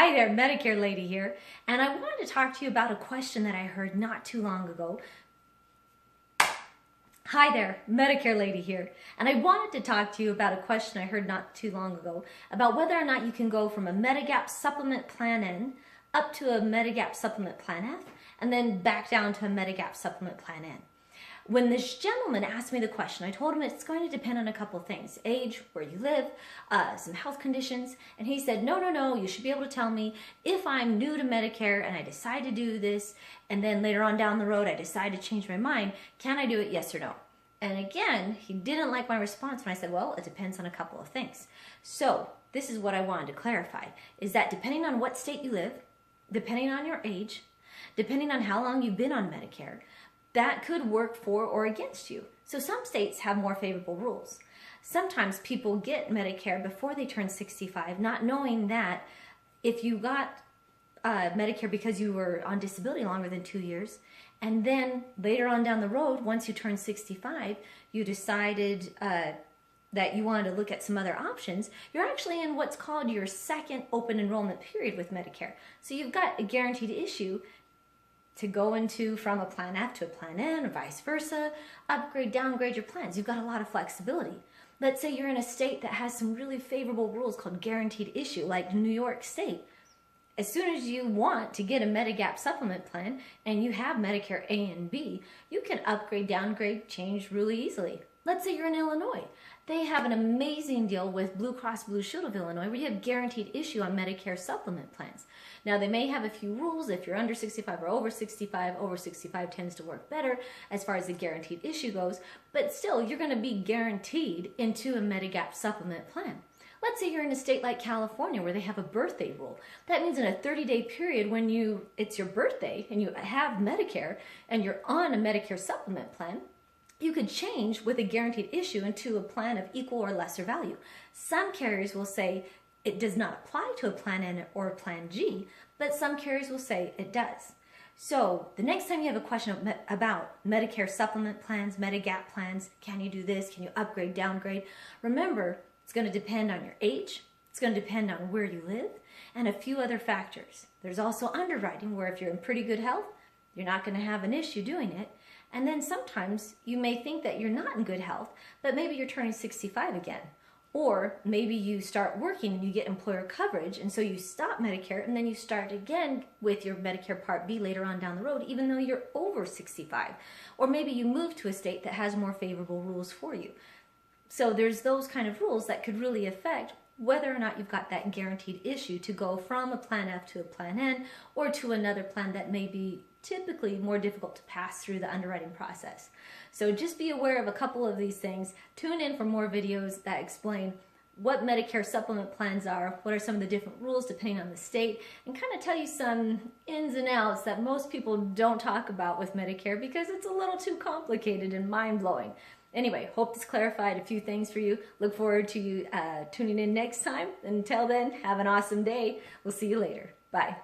Hi there, Medicare lady here, and I wanted to talk to you about a question that I heard not too long ago. Hi there, Medicare lady here, and I wanted to talk to you about a question I heard not too long ago about whether or not you can go from a MediGap Supplement Plan N up to a MediGap Supplement Plan F, and then back down to a MediGap Supplement Plan N. When this gentleman asked me the question, I told him it's going to depend on a couple things: age, where you live, some health conditions, and he said, no, you should be able to tell me if I'm new to Medicare and I decide to do this, and then later on down the road I decide to change my mind, can I do it, yes or no? And again, he didn't like my response when I said, well, it depends on a couple of things. So this is what I wanted to clarify, is that depending on what state you live, depending on your age, depending on how long you've been on Medicare, that could work for or against you. So some states have more favorable rules. Sometimes people get Medicare before they turn 65, not knowing that if you got Medicare because you were on disability longer than 2 years, and then later on down the road, once you turn 65, you decided that you wanted to look at some other options, you're actually in what's called your second open enrollment period with Medicare. So you've got a guaranteed issue to go into from a Plan F to a Plan N or vice versa, upgrade, downgrade your plans. You've got a lot of flexibility. Let's say you're in a state that has some really favorable rules called guaranteed issue, like New York State. As soon as you want to get a MediGap supplement plan and you have Medicare A and B, you can upgrade, downgrade, change really easily. Let's say you're in Illinois. They have an amazing deal with Blue Cross Blue Shield of Illinois where you have guaranteed issue on Medicare supplement plans. Now they may have a few rules if you're under 65 or over 65. Over 65 tends to work better as far as the guaranteed issue goes, but still you're going to be guaranteed into a MediGap supplement plan. Let's say you're in a state like California where they have a birthday rule. That means in a 30-day period when it's your birthday and you have Medicare and you're on a Medicare supplement plan, you could change with a guaranteed issue into a plan of equal or lesser value. Some carriers will say it does not apply to a Plan N or a Plan G, but some carriers will say it does. So the next time you have a question about Medicare supplement plans, MediGap plans, can you do this, can you upgrade, downgrade, remember it's going to depend on your age, it's going to depend on where you live, and a few other factors. There's also underwriting where if you're in pretty good health, you're not going to have an issue doing it. And then sometimes you may think that you're not in good health, but maybe you're turning 65 again. Or maybe you start working and you get employer coverage, and so you stop Medicare and then you start again with your Medicare Part B later on down the road, even though you're over 65. Or maybe you move to a state that has more favorable rules for you. So there's those kind of rules that could really affect whether or not you've got that guaranteed issue to go from a Plan F to a Plan N or to another plan that may be typically more difficult to pass through the underwriting process. So just be aware of a couple of these things. Tune in for more videos that explain what Medicare supplement plans are, what are some of the different rules depending on the state, and kind of tell you some ins and outs that most people don't talk about with Medicare because it's a little too complicated and mind-blowing. Anyway, hope this clarified a few things for you. Look forward to you tuning in next time. Until then, have an awesome day. We'll see you later. Bye.